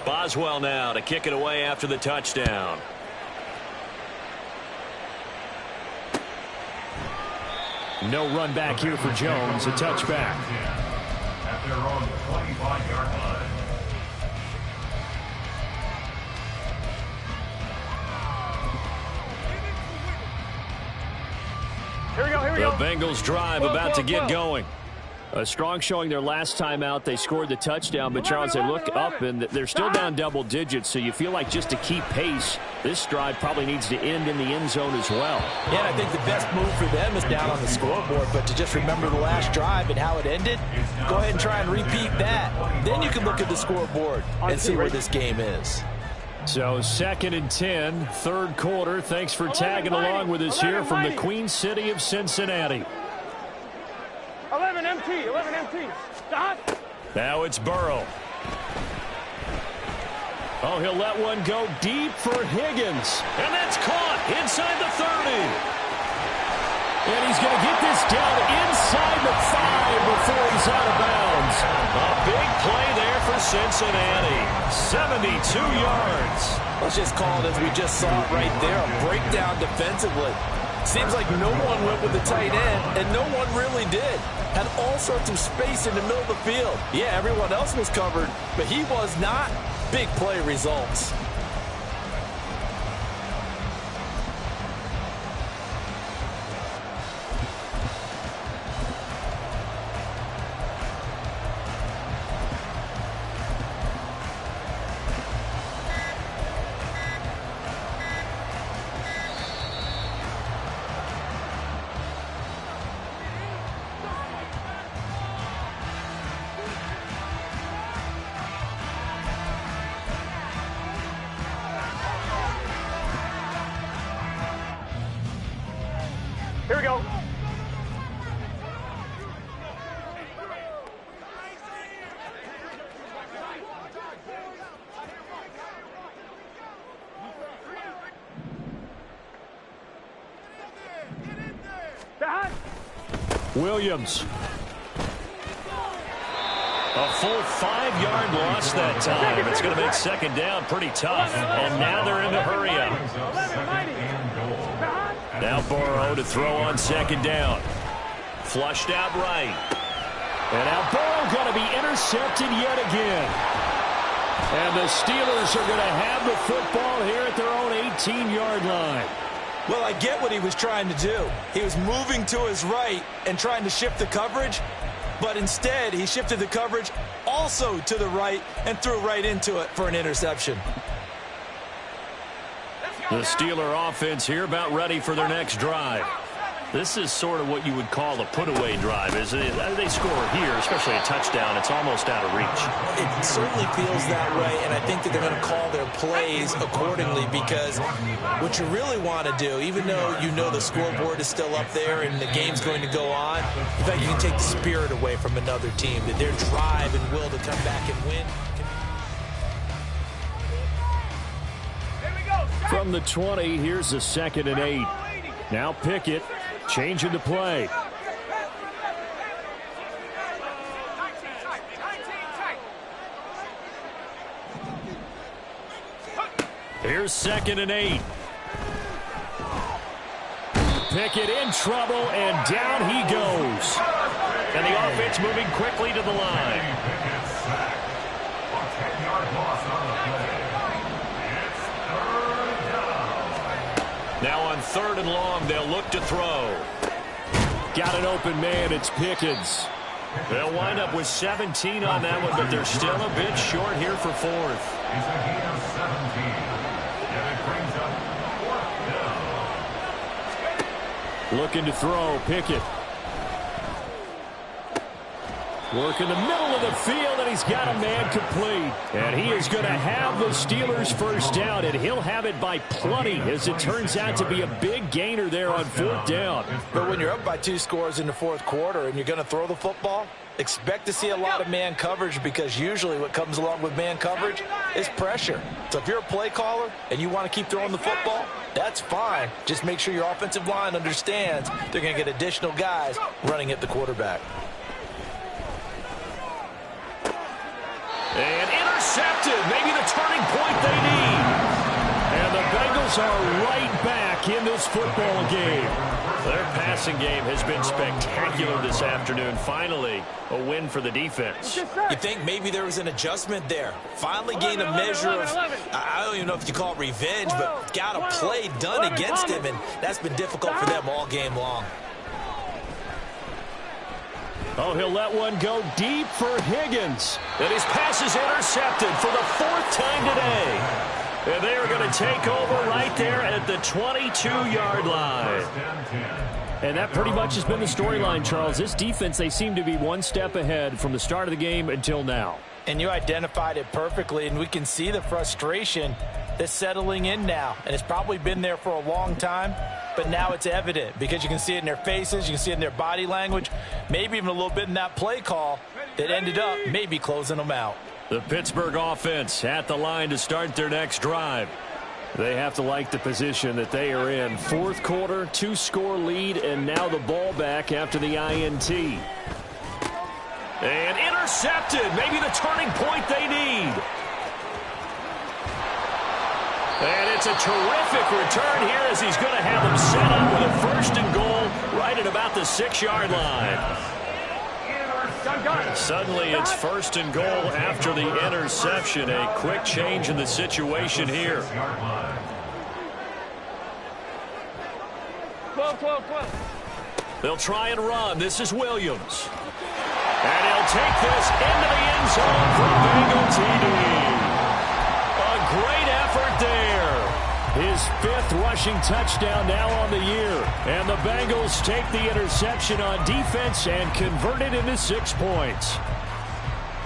Boswell now to kick it away after the touchdown. No run back here for Jones. A touchback. At their own 25-yard line. Here we go. The Bengals drive about to get going. A strong showing their last time out. They scored the touchdown, but Charles, they look up and they're still down double digits, so you feel like just to keep pace, this drive probably needs to end in the end zone as well. Yeah, I think the best move for them is down on the scoreboard, but to just remember the last drive and how it ended, go ahead and try and repeat that. Then you can look at the scoreboard and see where this game is. So 2nd and 10, third quarter. Thanks for tagging along with us here from the Queen City of Cincinnati. 11 MT. Now it's Burrow. Oh, he'll let one go deep for Higgins. And that's caught inside the 30. And he's going to get this down inside the 5 before he's out of bounds. A big play there for Cincinnati. 72 yards. Let's just call it as we just saw it right there, a breakdown defensively. Seems like no one went with the tight end, and no one really did. Had all sorts of space in the middle of the field. Yeah, everyone else was covered, but he was not. Big play results. Here we go. Williams. A full 5-yard loss that time. It's going to make second down pretty tough. And now they're in the hurry up. Now Burrow to throw on second down. Flushed out right. And now Burrow going to be intercepted yet again. And the Steelers are going to have the football here at their own 18-yard line. Well, I get what he was trying to do. He was moving to his right and trying to shift the coverage, but instead he shifted the coverage also to the right and threw right into it for an interception. The Steeler offense here about ready for their next drive. This is sort of what you would call a put-away drive, isn't it? They score here, especially a touchdown. It's almost out of reach. It certainly feels that way, and I think that they're going to call their plays accordingly because what you really want to do, even though you know the scoreboard is still up there and the game's going to go on, in fact, you can take the spirit away from another team, that their drive and will to come back and win. From the 20, here's the 2nd and 8. Now Pickett changing the play. Here's 2nd and 8. Pickett in trouble, and down he goes. And the offense moving quickly to the line. Now on 3rd and long, they'll look to throw. Got an open man, it's Pickens. They'll wind up with 17 on that one, but they're still a bit short here for 4th. It's a gain of 17. And it brings up 4th down. Looking to throw, Pickett. Work in the middle of the field, and he's got a man complete. And he is going to have the Steelers first down, and he'll have it by plenty, as it turns out to be a big gainer there on 4th down. But when you're up by 2 scores in the 4th quarter and you're going to throw the football, expect to see a lot of man coverage, because usually what comes along with man coverage is pressure. So if you're a play caller and you want to keep throwing the football, that's fine. Just make sure your offensive line understands they're going to get additional guys running at the quarterback. turning point they need. And the Bengals are right back in this football game. Their passing game has been spectacular this afternoon. Finally, a win for the defense. You think maybe there was an adjustment there. Finally gained a measure of, I don't even know if you call it revenge, but got a play done against him, and that's been difficult for them all game long. Oh, he'll let one go deep for Higgins. And his pass is intercepted for the 4th time today. And they are going to take over right there at the 22-yard line. And that pretty much has been the storyline, Charles. This defense, they seem to be one step ahead from the start of the game until now. And you identified it perfectly, and we can see the frustration that's settling in now. And it's probably been there for a long time, but now it's evident because you can see it in their faces, you can see it in their body language, maybe even a little bit in that play call that ended up maybe closing them out. The Pittsburgh offense at the line to start their next drive. They have to like the position that they are in. 4th quarter, 2-score lead, and now the ball back after the INT. And intercepted. Maybe the turning point they need. And it's a terrific return here as he's going to have them set up with a 1st and goal right at about the 6-yard line. Suddenly it's 1st and goal after the interception. A quick change in the situation here. 12. They'll try and run. This is Williams. And he'll take this into the end zone for a Bengal TD. A great effort there. His 5th rushing touchdown now on the year. And the Bengals take the interception on defense and convert it into 6 points.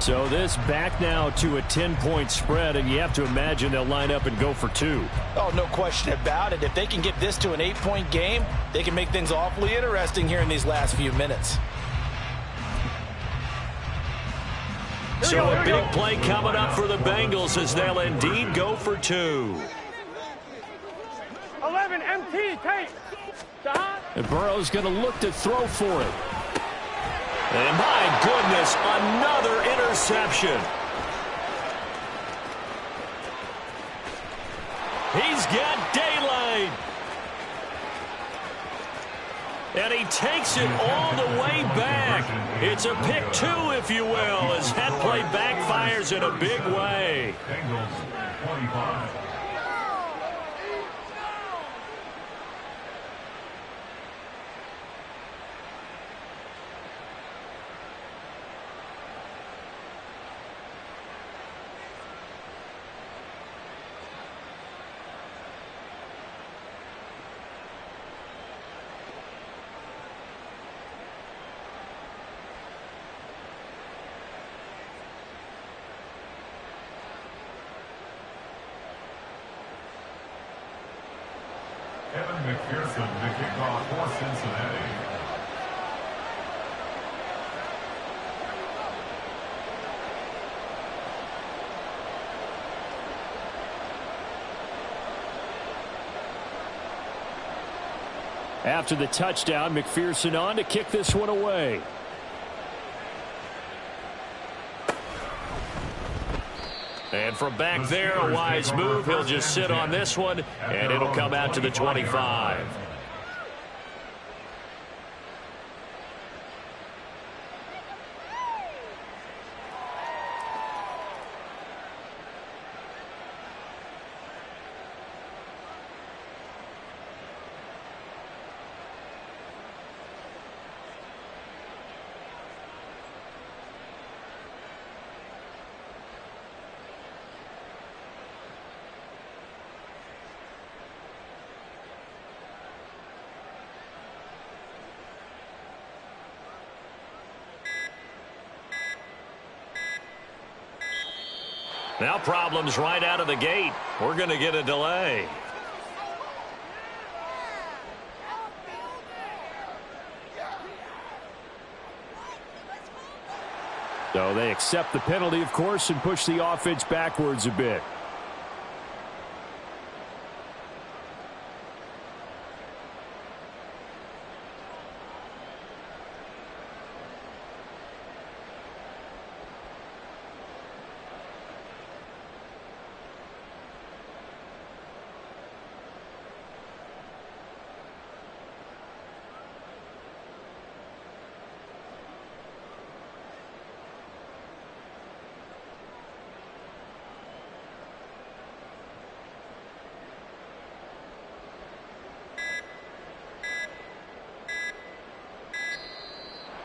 So this back now to a 10-point spread, and you have to imagine they'll line up and go for 2. Oh, no question about it. If they can get this to an 8-point game, they can make things awfully interesting here in these last few minutes. So a big play coming up for the Bengals as they'll indeed go for 2. 11 MT, Tate. And Burrow's going to look to throw for it. And my goodness, another interception. He's got daylight. And he takes it all the way back. It's a pick 2, if you will, as that play backfires in a big way. Bengals 25. Evan McPherson to kick off for Cincinnati. After the touchdown, McPherson on to kick this one away. And from back there, a wise move. He'll just sit on this one, and it'll come out to the 25. Now problems right out of the gate. We're going to get a delay. So they accept the penalty, of course, and push the offense backwards a bit.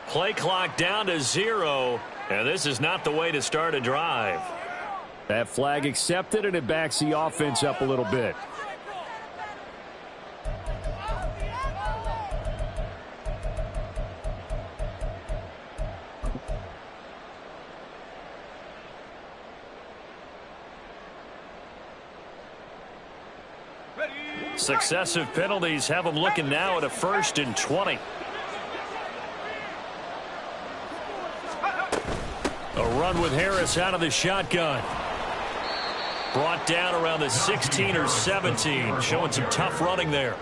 Play clock down to 0, and this is not the way to start a drive. That flag accepted, and it backs the offense up a little bit. Successive penalties have them looking now at a 1st and 20. A run with Harris out of the shotgun. Brought down around the 16 or 17. Showing some tough running there.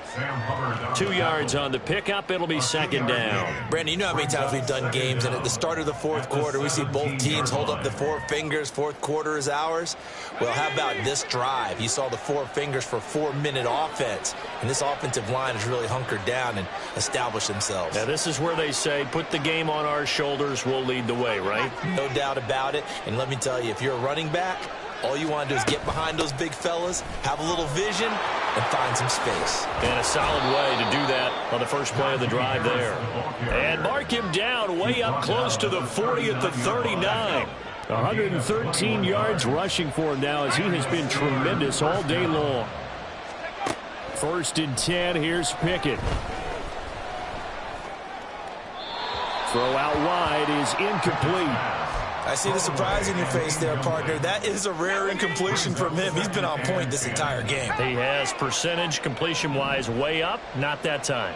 2 yards on the pickup. It'll be 2nd down. Brandon, you know how many times we've done games, and at the start of the 4th quarter, we see both teams hold up the 4 fingers. 4th quarter is ours. Well, how about this drive? You saw the 4 fingers for 4-minute offense, and this offensive line has really hunkered down and established themselves. Now, this is where they say, put the game on our shoulders, we'll lead the way, right? No doubt about it. And let me tell you, if you're a running back, all you want to do is get behind those big fellas, have a little vision, and find some space. And a solid way to do that on the first play of the drive there. And mark him down way up close to the 40 at the 39. 113 yards rushing for him now as he has been tremendous all day long. 1st and 10. Here's Pickett. Throw out wide is incomplete. I see the surprise in your face there, partner. That is a rare incompletion from him. He's been on point this entire game. He has percentage completion-wise way up. Not that time.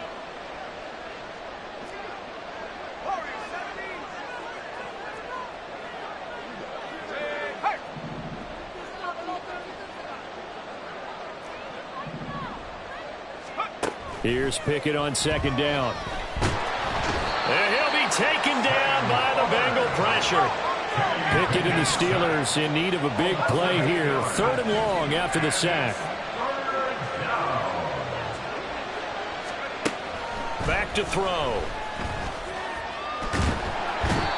Here's Pickett on 2nd down. And he'll be taken down by the Bengal pressure. Pickett and the Steelers in need of a big play here. 3rd and long after the sack. Back to throw.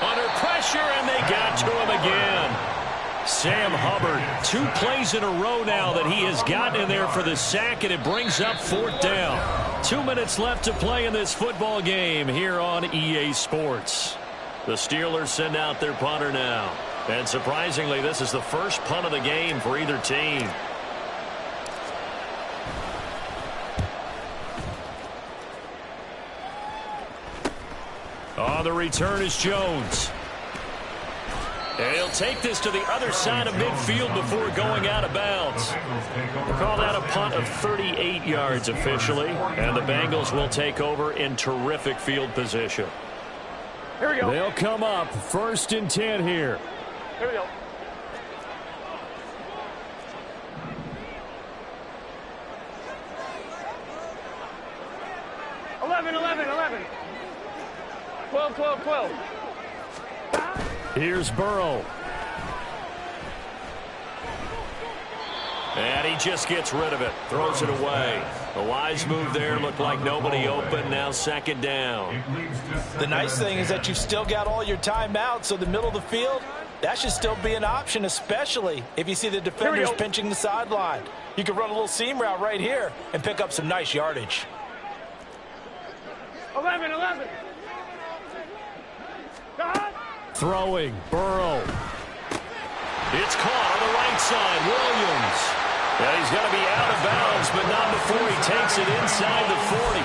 Under pressure, and they got to him again. Sam Hubbard, 2 plays in a row now that he has gotten in there for the sack, and it brings up 4th down. 2 minutes left to play in this football game here on EA Sports. The Steelers send out their punter now. And surprisingly, this is the first punt of the game for either team. On the return is Jones. And he'll take this to the other side of midfield before going out of bounds. We'll call that a punt of 38 yards officially. And the Bengals will take over in terrific field position. Here we go. They'll come up 1st and 10 here. Here we go. Eleven. 12. Here's Burrow. And he just gets rid of it. Throws it away. A wise move there. Looked like nobody open. Now 2nd down. The nice thing is that you've still got all your timeouts, so the middle of the field, that should still be an option, especially if you see the defenders pinching the sideline. You can run a little seam route right here and pick up some nice yardage. 11. Throwing, Burrow. It's caught on the right side. Williams. Yeah, he's got to be out of bounds, but not before he takes it inside the 40.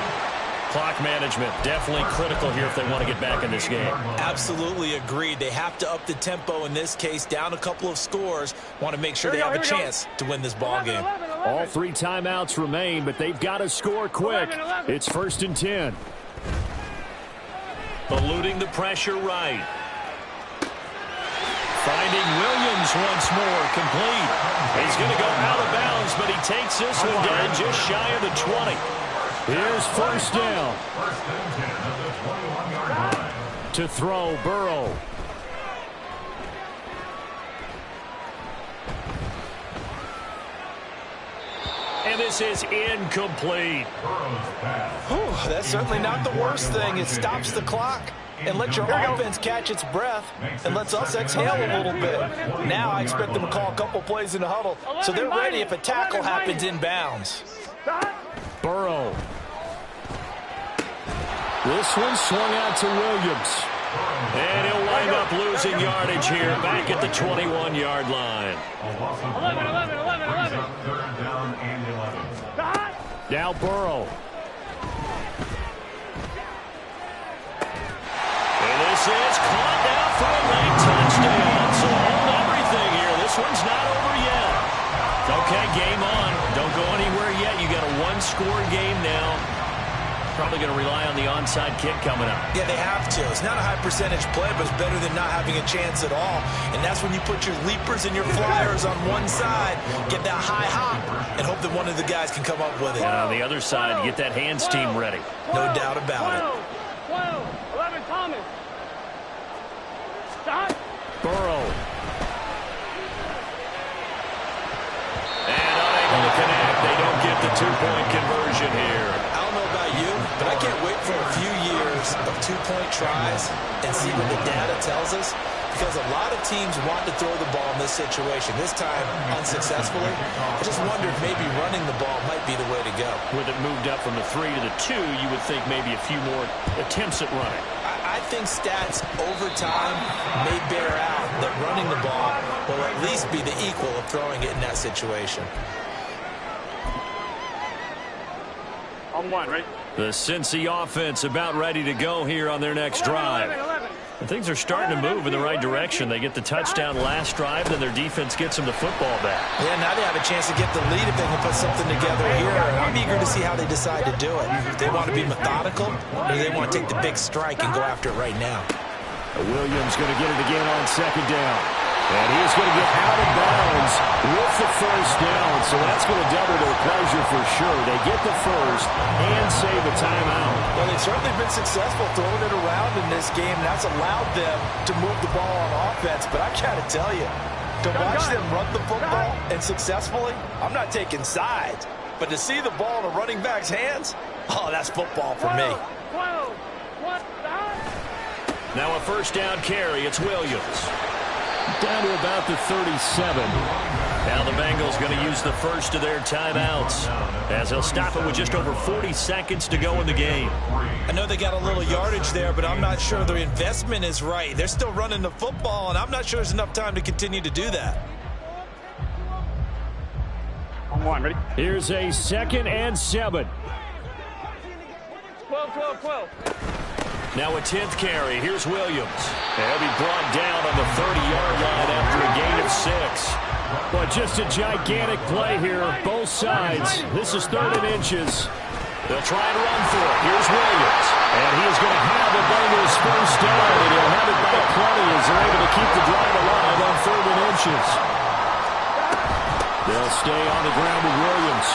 Clock management definitely critical here if they want to get back in this game. Absolutely agreed. They have to up the tempo in this case, down a couple of scores. Want to make sure they have a chance to win this ball game. All 3 timeouts remain, but they've got to score quick. It's 1st and 10. Eluding the pressure right. Finding Williams once more, complete. He's going to go out of bounds, but he takes this one down just shy of the 20. Here's 1st down. 1st and 10 at the 21-yard line. To throw, Burrow. And this is incomplete. Whew, that's certainly not the worst thing. It stops the clock and lets your offense catch its breath and lets us exhale a little bit. Now I expect them to call a couple plays in the huddle so they're ready if a tackle happens in bounds. Burrow. This one swung out to Williams. And he'll wind up losing yardage here back at the 21-yard line. 11. Third down and 11. Now Burrow. And this is caught now for a late touchdown. So hold everything here. This one's not over yet. Okay, game on. Don't go anywhere yet. You got a one-score game now. Probably going to rely on the onside kick coming up. Yeah, they have to. It's not a high percentage play, but it's better than not having a chance at all. And that's when you put your leapers and your flyers on one side, get that high hop, and hope that one of the guys can come up with it. And on the other side, get that hands team ready. No doubt about it. 11, Thomas. Burrow. And unable to connect. They don't get the two-point conversion here. I don't know about you, but I can't wait for a few years of two-point tries and see what the data tells us, because a lot of teams want to throw the ball in this situation. This time, unsuccessfully. I just wonder if maybe running the ball might be the way to go. With it moved up from the 3 to the 2, you would think maybe a few more attempts at running. I think stats over time may bear out that running the ball will at least be the equal of throwing it in that situation. On one, right? The Cincy offense about ready to go here on their next drive. 11. And things are starting to move in the right direction. They get the touchdown last drive, then their defense gets them the football back. Yeah, now they have a chance to get the lead if they can put something together here. I'm eager to see how they decide to do it. If they want to be methodical, or they want to take the big strike and go after it right now. Williams going to get it again on second down. And he's going to get out of bounds with the first down. So that's going to double their pleasure for sure. They get the first and save a timeout. Well, they've certainly been successful throwing it around in this game. That's allowed them to move the ball on offense. But I got to tell you, to watch them run the football and successfully, I'm not taking sides. But to see the ball in a running back's hands, oh, that's football for me. 12. What? Now a first down carry. It's Williams. Down to about the 37. Now the Bengals going to use the first of their timeouts as they'll stop it with just over 40 seconds to go in the game. I know they got a little yardage there, but I'm not sure their investment is right. They're still running the football, and I'm not sure there's enough time to continue to do that. On one, ready? Here's a 2nd and 7. 12. Now a 10th carry. Here's Williams. He'll be brought down on the 30-yard line after a gain of 6. But just a gigantic play here, both sides. This is 3rd and inches. They'll try and run for it. Here's Williams. And he is going to have the Bengals first down, and he'll have it by plenty as they're able to keep the drive alive on 3rd and inches. They'll stay on the ground with Williams.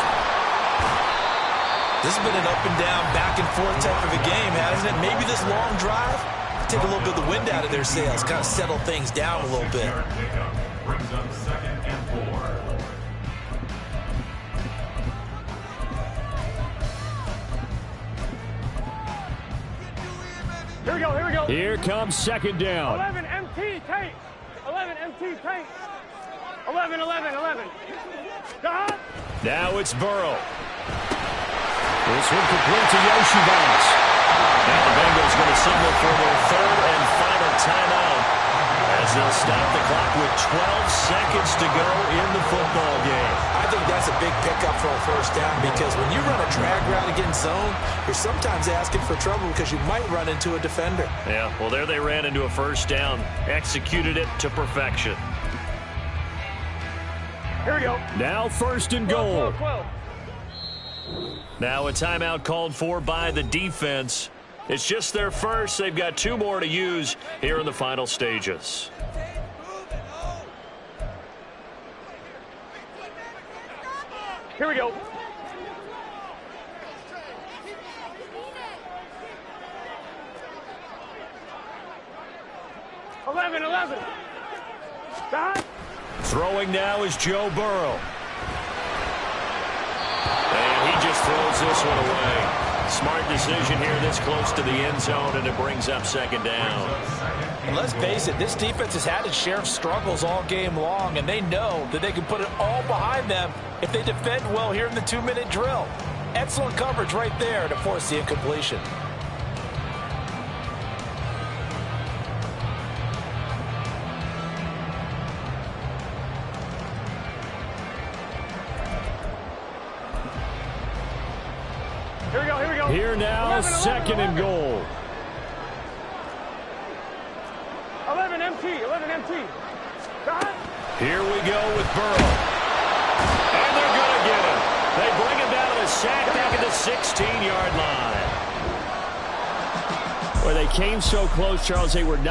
This has been an up and down, back and forth type of a game, hasn't it? Maybe this long drive, take a little bit of the wind out of their sails, kind of settle things down a little bit. Brings up 2nd and 4. Here we go. Here comes 2nd down. 11 MT tank. 11 MT tank. 11. Now it's Burrow. This one complete to Yoshibas. Now the Bengals going to signal for their 3rd and final timeout as they'll stop the clock with 12 seconds to go in the football game. I think that's a big pickup for a first down, because when you run a drag route against zone, you're sometimes asking for trouble because you might run into a defender. Yeah, well, there they ran into a first down, executed it to perfection. Here we go. Now 1st and goal. 12. Now a timeout called for by the defense. It's just their first. They've got 2 more to use here in the final stages. Here we go. Eleven. Throwing now is Joe Burrow. And he just throws this one away. Smart decision here this close to the end zone, and it brings up 2nd down. And let's face it, this defense has had its share of struggles all game long, and they know that they can put it all behind them if they defend well here in the 2-minute drill. Excellent coverage right there to force the incompletion. Here now, 11, second and goal. 11 MT, 11 MT. Here we go with Burrow. And they're going to get him. They bring him down to the sack back at the 16-yard line. Well, they came so close, Charles. They were not